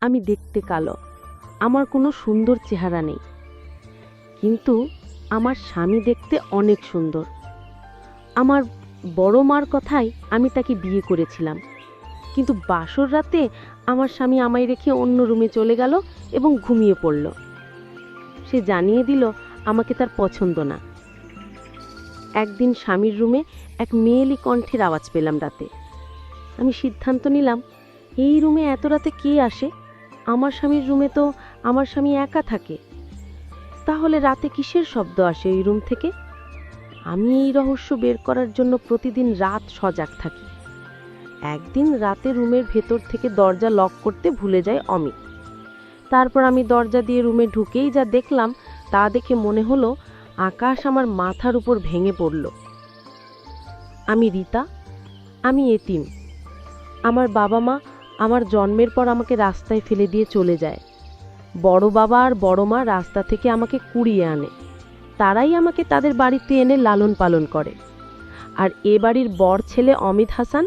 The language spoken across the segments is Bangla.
আমি দেখতে কালো, আমার কোনো সুন্দর চেহারা নেই, কিন্তু আমার স্বামী দেখতে অনেক সুন্দর। আমার বড় মার কথাই আমি তাকে বিয়ে করেছিলাম, কিন্তু বাসর রাতে আমার স্বামী আমায় রেখে অন্য রুমে চলে গেল এবং ঘুমিয়ে পড়ল। সে জানিয়ে দিল আমাকে তার পছন্দ না। একদিন স্বামীর রুমে এক মেয়েলি কণ্ঠের আওয়াজ পেলাম রাতে। আমি সিদ্ধান্ত নিলাম, এই রুমে এত রাতে কে আসে? আমার স্বামীর রুমে তো আমার স্বামী একা থাকে, তাহলে রাতে কিসের শব্দ আসে এই রুম থেকে? আমি এই রহস্য বের করার জন্য প্রতিদিন রাত সজাগ থাকি। একদিন রাতে রুমের ভেতর থেকে দরজা লক করতে ভুলে যায় অমিত। তারপর আমি দরজা দিয়ে রুমে ঢুকেই যা দেখলাম তা দেখে মনে হলো আকাশ আমার মাথার উপর ভেঙে পড়ল। আমি রীতা, আমি এতিম। আমার বাবা মা আমার জন্মের পর আমাকে রাস্তায় ফেলে দিয়ে চলে যায়। বড় বাবা আর বড় মা রাস্তা থেকে আমাকে কুড়িয়ে আনে। তারাই আমাকে তাদের বাড়িতে এনে লালন পালন করে। আর এ বাড়ির বড় ছেলে অমিত হাসান,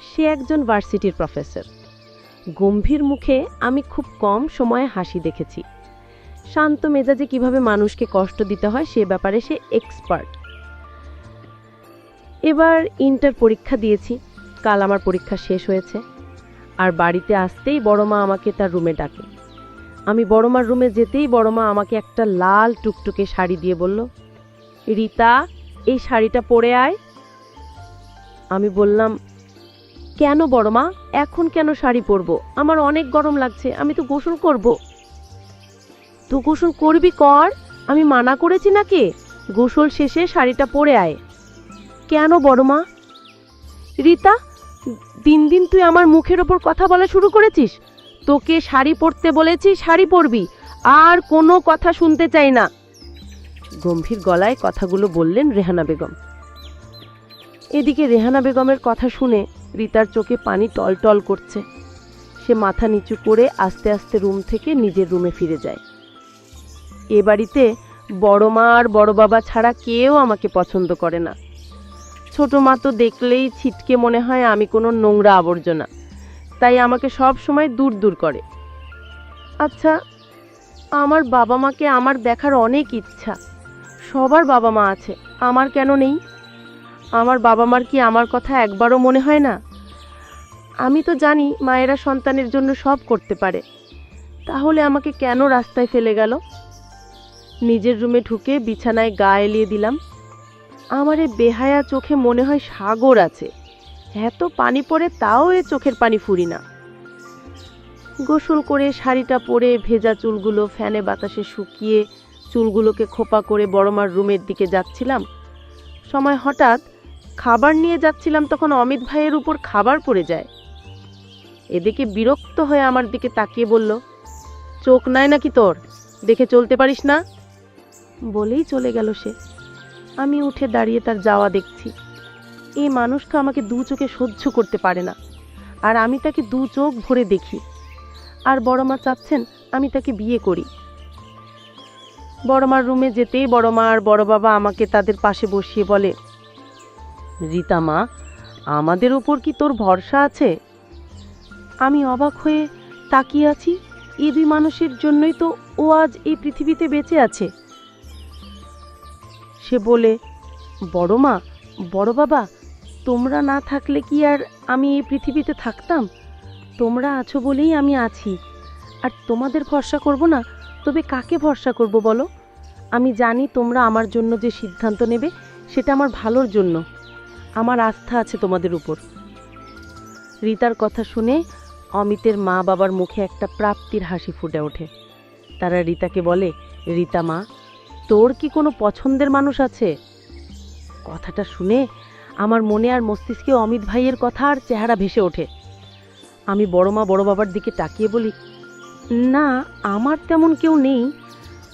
সে একজন ভার্সিটির প্রফেসর। গম্ভীর মুখে আমি খুব কম সময়ে হাসি দেখেছি। শান্ত মেজাজে কিভাবে মানুষকে কষ্ট দিতে হয় সে ব্যাপারে সে এক্সপার্ট। এবার ইন্টার পরীক্ষা দিয়েছি, কাল আমার পরীক্ষা শেষ হয়েছে। আর বাড়িতে আসতেই বড় মা আমাকে তার রুমে ডাকে। আমি বড় মার রুমে যেতেই বড় মা আমাকে একটা লাল টুকটুকে শাড়ি দিয়ে বলল, রীতা, এই শাড়িটা পরে আয়। আমি বললাম, কেন বড় মা, এখন কেন শাড়ি পরবো? আমার অনেক গরম লাগছে, আমি তো গোসল করব। তো গোসল করবি কর, আমি মানা করেছি নাকি? গোসল শেষে শাড়িটা পরে আয়। কেন বড় মা? রীতা, দিন দিন তুই আমার মুখের ওপর কথা বলা শুরু করেছিস। তোকে শাড়ি পরতে বলেছি, শাড়ি পরবি, আর কোনো কথা শুনতে চাই না। গম্ভীর গলায় কথাগুলো বললেন রেহানা বেগম। এদিকে রেহানা বেগমের কথা শুনে রীতার চোখে পানি টলটল করছে। সে মাথা নিচু করে আস্তে আস্তে রুম থেকে নিজের রুমে ফিরে যায়। এ বাড়িতে বড় মা আর বড় বাবা ছাড়া কেউ আমাকে পছন্দ করে না। ছোট মা তো দেখলেই ছিটকে মনে হয় আমি কোনো নোংরা আবর্জনা, তাই আমাকে সব সময় দূর দূর করে। আচ্ছা, আমার বাবা মাকে আমার দেখার অনেক ইচ্ছা। সবার বাবা মা আছে, আমার কেন নেই? আমার বাবা মার কি আমার কথা একবারও মনে হয় না? আমি তো জানি মায়েরা সন্তানের জন্য সব করতে পারে, তাহলে আমাকে কেন রাস্তায় ফেলে গেল? নিজের রুমে ঢুকে বিছানায় গা এলিয়ে দিলাম। আমার এ বেহায়া চোখে মনে হয় সাগর আছে। এত পানি পড়ে তাও এ চোখের পানি ফুরি না। গোসল করে শাড়িটা পরে ভেজা চুলগুলো ফ্যানে বাতাসে শুকিয়ে চুলগুলোকে খোপা করে বড়মার রুমের দিকে যাচ্ছিলাম। সময় হঠাৎ খাবার নিয়ে যাচ্ছিলাম, তখন অমিত ভাইয়ের উপর খাবার পড়ে যায়। এদিকে বিরক্ত হয়ে আমার দিকে তাকিয়ে বলল, চোখ নাই নাকি তোর? দেখে চলতে পারিস না? বলেই চলে গেল সে। আমি উঠে দাঁড়িয়ে তার যাওয়া দেখছি। এই মানুষটা আমাকে দু চোখে সহ্য করতে পারে না, আর আমি তাকে দু চোখ ভরে দেখি। আর বড় মা চাচ্ছেন আমি তাকে বিয়ে করি। বড় মার রুমে যেতেই বড় মা আর বড় বাবা আমাকে তাদের পাশে বসিয়ে বলে, রীতা মা, আমাদের ওপর কি তোর ভরসা আছে? আমি অবাক হয়ে তাকিয়ে আছি। এই দুই মানুষের জন্যই তো ও আজ এই পৃথিবীতে বেঁচে আছে। সে বলে, বড় মা, বড় বাবা, তোমরা না থাকলে কি আর আমি এই পৃথিবীতে থাকতাম? তোমরা আছো বলেই আমি আছি। আর তোমাদের ভরসা করব না, তবে কাকে ভরসা করব বলো? আমি জানি তোমরা আমার জন্য যে সিদ্ধান্ত নেবে সেটা আমার ভালোর জন্য। আমার আস্থা আছে তোমাদের উপর। রীতার কথা শুনে অমিতের মা বাবার মুখে একটা প্রাপ্তির হাসি ফুটে ওঠে। তারা রীতাকে বলে, রীতা মা, তোর কি কোনো পছন্দের মানুষ আছে? কথাটা শুনে আমার মনে আর মস্তিষ্কে অমিত ভাইয়ের কথা আর চেহারা ভেসে ওঠে। আমি বড় মা বড় বাবার দিকে তাকিয়ে বলি, না, আমার তেমন কেউ নেই,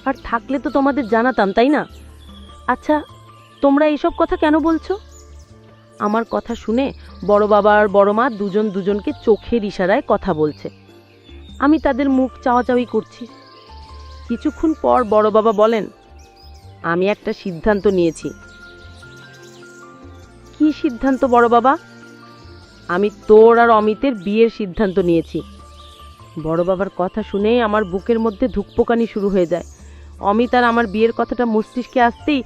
আর থাকলে তো তোমাদের জানাতাম, তাই না? আচ্ছা, তোমরা এইসব কথা কেন বলছো? আমার কথা শুনে বড় বাবা আর বড় মা দুজন দুজনকে চোখের ইশারায় কথা বলছে। আমি তাদের মুখ চাওয়াচাওয়ি করছি। কিছুক্ষণ পর বড় বাবা বলেন, আমি একটা সিদ্ধান্ত নিয়েছি। কি সিদ্ধান্ত বড় বাবা? আমি তোর আর অমিতের বিয়ের সিদ্ধান্ত নিয়েছি। বড় বাবার কথা শুনে আমার বুকের মধ্যে ধুকপোকানি শুরু হয়ে যায়। অমিত আর আমার বিয়ের কথাটা মস্তিষ্কে আসতেই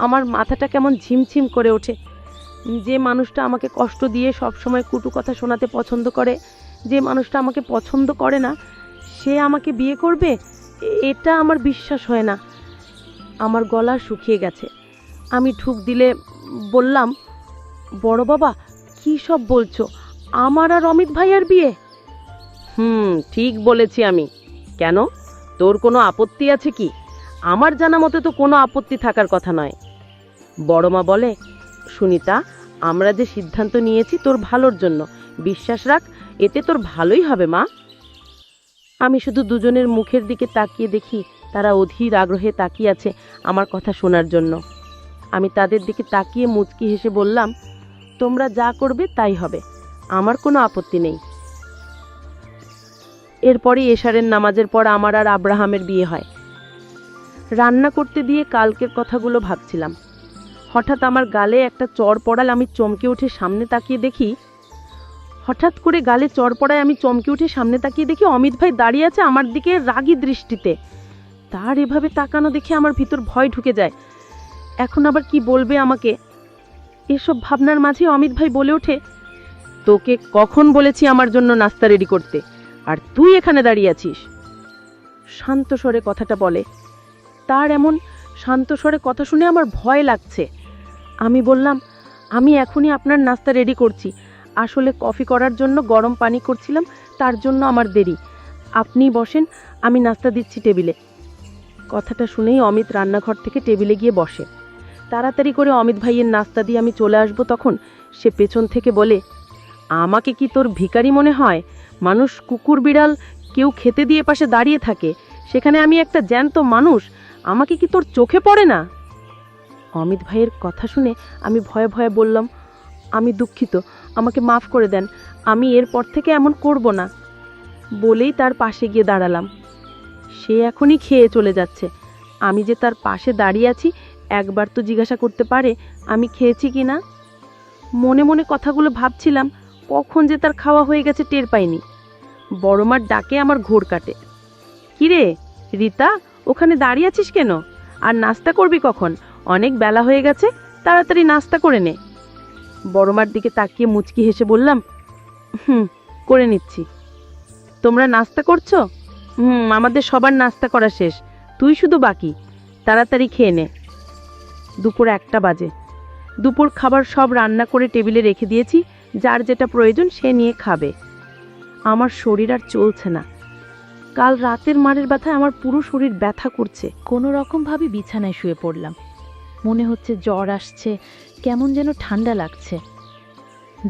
আমার মাথাটা কেমন ঝিমঝিম করে ওঠে। যে মানুষটা আমাকে কষ্ট দিয়ে সব সময় কটু কথা শোনাতে পছন্দ করে, যে মানুষটা আমাকে পছন্দ করে না, সে আমাকে বিয়ে করবে, এটা আমার বিশ্বাস হয় না। আমার গলা শুকিয়ে গেছে। আমি ঠুক দিলে বললাম, বড় বাবা কী সব বলছো? আমার আর অমিত ভাইয়ার বিয়ে? ঠিক বলেছি আমি। কেন, তোর কোনো আপত্তি আছে কি? আমার জানা মতে তো কোনো আপত্তি থাকার কথা নয়। বড় মা বলে, সুনিতা, আমরা যে সিদ্ধান্ত নিয়েছি তোর ভালোর জন্য, বিশ্বাস রাখ, এতে তোর ভালোই হবে মা। আমি শুধু দুজনের মুখের দিকে তাকিয়ে দেখি তারা অধীর আগ্রহে তাকিয়ে আছে আমার কথা শোনার জন্য। আমি তাদের দিকে তাকিয়ে মুচকি হেসে বললাম, তোমরা যা করবে তাই হবে, আমার কোনো আপত্তি নেই। এরপরই এশারের নামাজের পর আমার আর আব্রাহামের বিয়ে হয়। রান্না করতে দিয়ে কালকের কথাগুলো ভাবছিলাম। হঠাৎ আমার গালে একটা চড় পড়াল। আমি চমকে উঠে সামনে তাকিয়ে দেখি অমিত ভাই দাঁড়িয়ে আছে আমার দিকে রাগী দৃষ্টিতে। তার এভাবে তাকানো দেখে আমার ভিতর ভয় ঢুকে যায়। এখন আবার কি বলবে আমাকে? এসব ভাবনার মাঝে অমিত ভাই বলে ওঠে, তোকে কখন বলেছি আমার জন্য নাস্তা রেডি করতে, আর তুই এখানে দাঁড়িয়ে আছিস? শান্ত স্বরে কথাটা বলে। তার এমন শান্ত স্বরে কথা শুনে আমার ভয় লাগছে। আমি বললাম, আমি এখনই আপনার নাস্তা রেডি করছি। আসলে কফি করার জন্য গরম পানি করছিলাম, তার জন্য আমার দেরি। আপনি বসেন, আমি নাস্তা দিচ্ছি টেবিলে। কথাটা শুনেই অমিত রান্নাঘর থেকে টেবিলে গিয়ে বসে। তাড়াতাড়ি করে অমিত ভাইয়ের নাস্তা দিয়ে আমি চলে আসবো তখন সে পেছন থেকে বলে, আমাকে কি তোর ভিখারি মনে হয়? মানুষ, কুকুর বিড়াল কেউ খেতে দিয়ে পাশে দাঁড়িয়ে থাকে, সেখানে আমি একটা জ্যান্ত মানুষ, আমাকে কি তোর চোখে পড়ে না? অমিত ভাইয়ের কথা শুনে আমি ভয়ে ভয়ে বললাম, আমি দুঃখিত, আমাকে মাফ করে দেন, আমি এরপর থেকে এমন করব না। বলেই তার পাশে গিয়ে দাঁড়ালাম। সে এখনই খেয়ে চলে যাচ্ছে। আমি যে তার পাশে দাঁড়িয়ে আছি, একবার তো জিজ্ঞাসা করতে পারে আমি খেয়েছি কি না। মনে মনে কথাগুলো ভাবছিলাম, কখন যে তার খাওয়া হয়ে গেছে টের পাইনি। বড়মার ডাকে আমার ঘোর কাটে। কিরে রীতা, ওখানে দাঁড়িয়ে আছিস কেন? আর নাস্তা করবি কখন? অনেক বেলা হয়ে গেছে, তাড়াতাড়ি নাস্তা করে নে। বড়মার দিকে তাকিয়ে মুচকি হেসে বললাম, করে নিচ্ছি। তোমরা নাস্তা করছো? আমাদের সবার নাস্তা করা শেষ, তুই শুধু বাকি, তাড়াতাড়ি খেয়ে নে। দুপুর 1টা বাজে। দুপুর খাবার সব রান্না করে টেবিলে রেখে দিয়েছি, যার যেটা প্রয়োজন সে নিয়ে খাবে। আমার শরীর আর চলছে না। কাল রাতের মারের ব্যথায় আমার পুরো শরীর ব্যথা করছে। কোনো রকমভাবে বিছানায় শুয়ে পড়লাম। মনে হচ্ছে জ্বর আসছে, কেমন যেন ঠান্ডা লাগছে।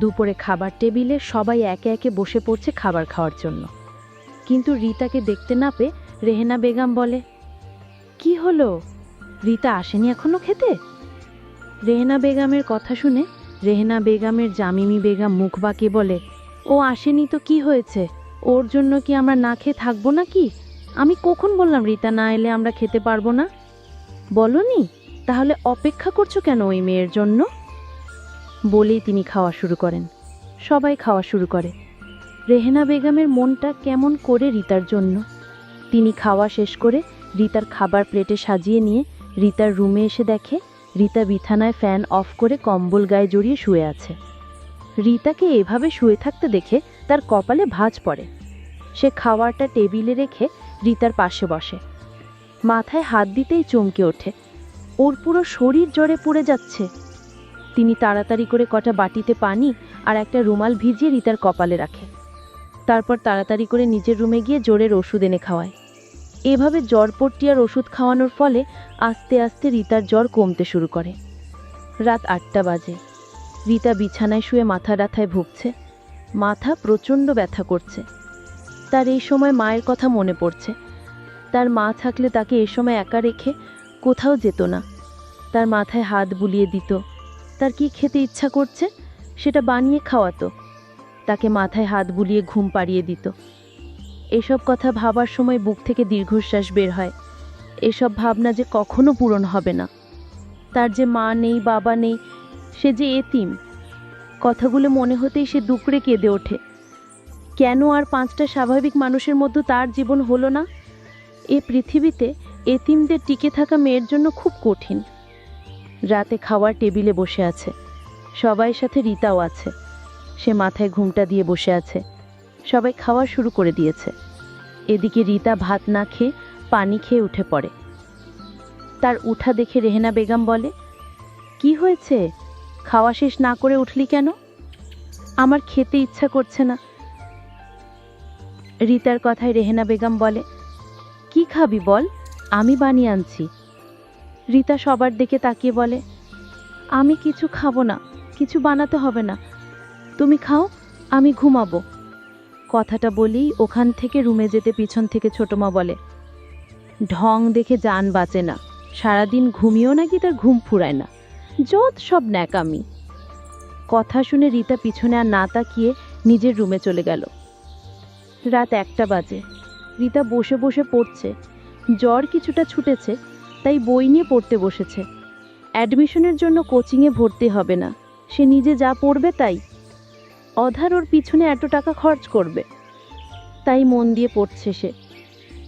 দুপুরে খাবার টেবিলে সবাই একে একে বসে পড়ছে খাবার খাওয়ার জন্য, কিন্তু রীতাকে দেখতে না পেয়ে রেহেনা বেগম বলে, কি হলো, রীতা আসেনি এখনো খেতে? রেহেনা বেগমের কথা শুনে রেহেনা বেগমের জামিমি বেগম মুখ বাঁকিয়ে বলে, ও আসেনি তো কি হয়েছে, ওর জন্য কি আমরা না খেয়ে থাকবো নাকি? আমি কখন বললাম রীতা না এলে আমরা খেতে পারবো না? বলনি? তাহলে অপেক্ষা করছো কেন ওই মেয়ের জন্য? বলেই তিনি খাওয়া শুরু করেন। সবাই খাওয়া শুরু করে। রেহেনা বেগমের মনটা কেমন করে রীতার জন্য। তিনি খাওয়া শেষ করে রীতার খাবার প্লেটে সাজিয়ে নিয়ে রীতার রুমে এসে দেখে রীতা বিছানায় ফ্যান অফ করে কম্বল গায়ে জড়িয়ে শুয়ে আছে। রীতাকে এভাবে শুয়ে থাকতে দেখে তার কপালে ভাঁজ পড়ে। সে খাবারটা টেবিলে রেখে রীতার পাশে বসে। মাথায় হাত দিতেই চমকে ওঠে, ওর পুরো শরীর জ্বরে পুড়ে যাচ্ছে। তিনি তাড়াতাড়ি করে কটা বাটিতে পানি আর একটা রুমাল ভিজিয়ে রীতার কপালে রাখে। তারপর তাড়াতাড়ি করে নিজের রুমে গিয়ে জ্বরের ওষুধ এনে খাওয়ায়। এভাবে জ্বরপট্টি আর ওষুধ খাওয়ানোর ফলে আস্তে আস্তে রীতার জ্বর কমতে শুরু করে। রাত 8টা বাজে। রীতা বিছানায় শুয়ে মাথা ব্যথায় ভুগছে। মাথা প্রচণ্ড ব্যথা করছে। তার এই সময় মায়ের কথা মনে পড়ছে। তার মা থাকলে তাকে এ সময় একা রেখে কোথাও যেত না। তার মাথায় হাত বুলিয়ে দিত। তার কি খেতে ইচ্ছা করছে সেটা বানিয়ে খাওয়াতো। তাকে মাথায় হাত বুলিয়ে ঘুম পাড়িয়ে দিত। এসব কথা ভাবার সময় বুক থেকে দীর্ঘশ্বাস বের হয়। এসব ভাবনা যে কখনো পূরণ হবে না। তার যে মা নেই, বাবা নেই, সে যে এতিম। কথাগুলো মনে হতেই সে দুকড়ে কেঁদে ওঠে। কেন আর 5টা স্বাভাবিক মানুষের মধ্যে তার জীবন হলো না? এ পৃথিবীতে এতিমদের টিকে থাকা মেয়ের জন্য খুব কঠিন। রাতে খাওয়ার টেবিলে বসে আছে, সবাই সাথে রীতাও আছে। সে মাথায় ঘুমটা দিয়ে বসে আছে। সবাই খাওয়া শুরু করে দিয়েছে। এদিকে রীতা ভাত না খেয়ে পানি খেয়ে উঠে পড়ে। তার উঠা দেখে রেহেনা বেগম বলে, কি হয়েছে, খাওয়া শেষ না করে উঠলি কেন? আমার খেতে ইচ্ছা করছে না। রীতার কথায় রেহেনা বেগম বলে, কি খাবি বল, আমি বানিয়ে আনছি। রীতা সবার দিকে তাকিয়ে বলে, আমি কিছু খাবো না, কিছু বানাতে হবে না, তুমি খাও, আমি ঘুমাবো। কথাটা বলেই ওখান থেকে রুমে যেতে পিছন থেকে ছোট মা বলে, ঢং দেখে জান বাঁচে না, সারাদিন ঘুমিয়েও নাকি তার ঘুম ফুরায় না, যত সব ন্যাকামি। কথা শুনে রীতা পিছনে আর না তাকিয়ে নিজের রুমে চলে গেল। রাত 1টা বাজে। রীতা বসে বসে পড়ছে। জ্বর কিছুটা ছুটেছে, তাই বই নিয়ে পড়তে বসেছে। অ্যাডমিশনের জন্য কোচিংয়ে ভর্তি হবে না, সে নিজে যা পড়বে তাই। অধার ওর পিছনে এত টাকা খরচ করবে, তাই মন দিয়ে পড়ছে সে।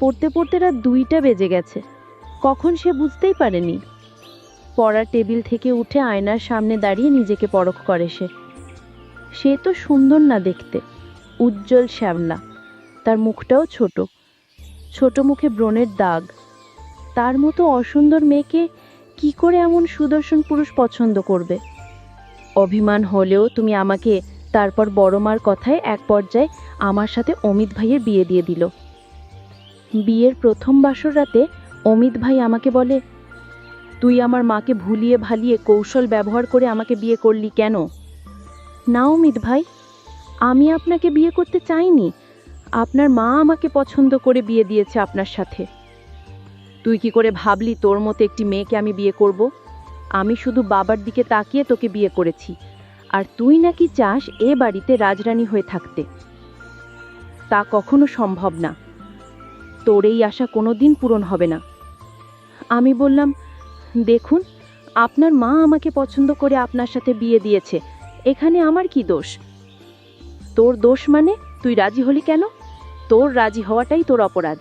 পড়তে পড়তে রাত 2টা বেজে গেছে, কখন সে বুঝতেই পারেনি। পড়ার টেবিল থেকে উঠে আয়নার সামনে দাঁড়িয়ে নিজেকে পরখ করে সে। সে তো সুন্দর না দেখতে, উজ্জ্বল শ্যামলা। তার মুখটাও ছোট, ছোট মুখে ব্রণের দাগ। তার মতো অসুন্দর মেয়েকে কি করে এমন সুদর্শন পুরুষ পছন্দ করবে? অভিমান হলেও তুমি আমাকে, তারপর বড় মার কথায় এক পর্যায়ে আমার সাথে অমিত ভাইয়ের বিয়ে দিয়ে দিল। বিয়ের প্রথম বাসর রাতে অমিত ভাই আমাকে বলে, তুই আমার মাকে ভুলিয়ে ভালিয়ে কৌশল ব্যবহার করে আমাকে বিয়ে করলি কেন? না অমিত ভাই, আমি আপনাকে বিয়ে করতে চাইনি, আপনার মা আমাকে পছন্দ করে বিয়ে দিয়েছে আপনার সাথে। তুই কি করে ভাবলি তোর মতো একটি মেয়েকে আমি বিয়ে করব? আমি শুধু বাবার দিকে তাকিয়ে তোকে বিয়ে করেছি, আর তুই নাকি চাস এ বাড়িতে রাজরানী হয়ে থাকতে। তা কখনো সম্ভব না, তোর এই আশা কোনোদিন পূরণ হবে না। আমি বললাম, দেখুন, আপনার মা আমাকে পছন্দ করে আপনার সাথে বিয়ে দিয়েছে, এখানে আমার কি দোষ? তোর দোষ মানে তুই রাজি হলি কেন? তোর রাজি হওয়াটাই তোর অপরাধ।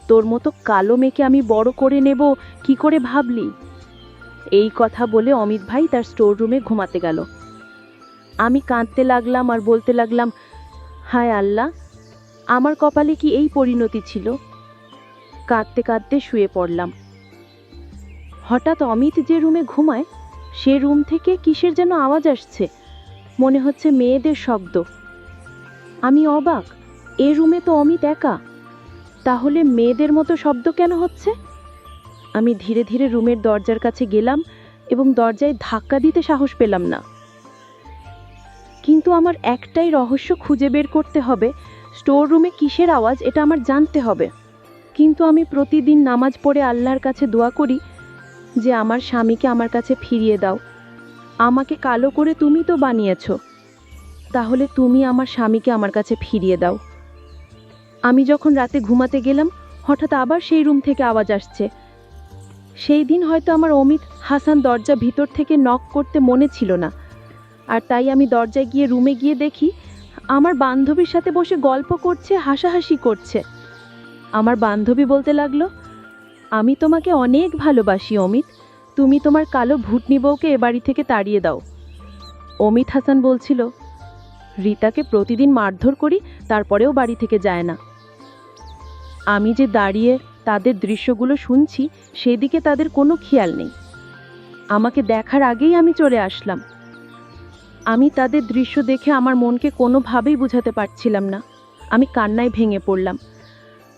তোর মতো কালো মেয়েকে আমি বড় করে নেব কি করে ভাবলি? এই কথা বলে অমিত ভাই তার স্টোর রুমে ঘুমাতে গেল। আমি কাঁদতে লাগলাম আর বলতে লাগলাম, হায় আল্লাহ, আমার কপালে কি এই পরিণতি ছিল? কাঁদতে কাঁদতে শুয়ে পড়লাম। হঠাৎ অমিত যে রুমে ঘুমায় সে রুম থেকে কিসের যেন আওয়াজ আসছে, মনে হচ্ছে মেয়েদের শব্দ। আমি অবাক, এ রুমে তো অমিত একা, তাহলে মেয়েদের মতো শব্দ কেন হচ্ছে? আমি ধীরে ধীরে রুমের দরজার কাছে গেলাম এবং দরজায় ধাক্কা দিতে সাহস পেলাম না। কিন্তু আমার একটাই রহস্য খুঁজে বের করতে হবে, স্টোর রুমে কিসের আওয়াজ এটা আমার জানতে হবে। কিন্তু আমি প্রতিদিন নামাজ পড়ে আল্লাহর কাছে দোয়া করি যে আমার স্বামীকে আমার কাছে ফিরিয়ে দাও। আমাকে কালো করে তুমি তো বানিয়েছ, তাহলে তুমি আমার স্বামীকে আমার কাছে ফিরিয়ে দাও। আমি যখন রাতে ঘুমাতে গেলাম হঠাৎ আবার সেই রুম থেকে আওয়াজ আসছে। সেই দিন হয়তো আমার অমিত হাসান দরজা ভিতর থেকে নক করতে মনে ছিল না, আর তাই আমি দরজায় গিয়ে রুমে গিয়ে দেখি আমার বান্ধবীর সাথে বসে গল্প করছে, হাসাহাসি করছে। আমার বান্ধবী বলতে লাগলো, আমি তোমাকে অনেক ভালোবাসি অমিত, তুমি তোমার কালো ভুটনি বউকে এ বাড়ি থেকে তাড়িয়ে দাও। অমিত হাসান বলছিল, রীতাকে প্রতিদিন মারধর করি তারপরেও বাড়ি থেকে যায় না। আমি যে দাঁড়িয়ে তাদের দৃশ্যগুলো শুনছি সেদিকে তাদের কোনো খেয়াল নেই। আমাকে দেখার আগেই আমি চলে আসলাম। আমি তাদের দৃশ্য দেখে আমার মনকে কোনোভাবেই বুঝাতে পারছিলাম না। আমি কান্নায় ভেঙে পড়লাম।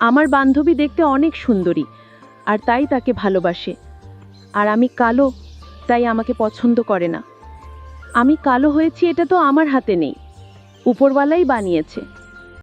আমার বান্ধবী দেখতে অনেক সুন্দরী, আর তাই তাকে ভালোবাসে, আর আমি কালো, তাই আমাকে পছন্দ করে না। আমি কালো হয়েছি এটা তো আমার হাতে নেই, উপরওয়ালাই বানিয়েছে।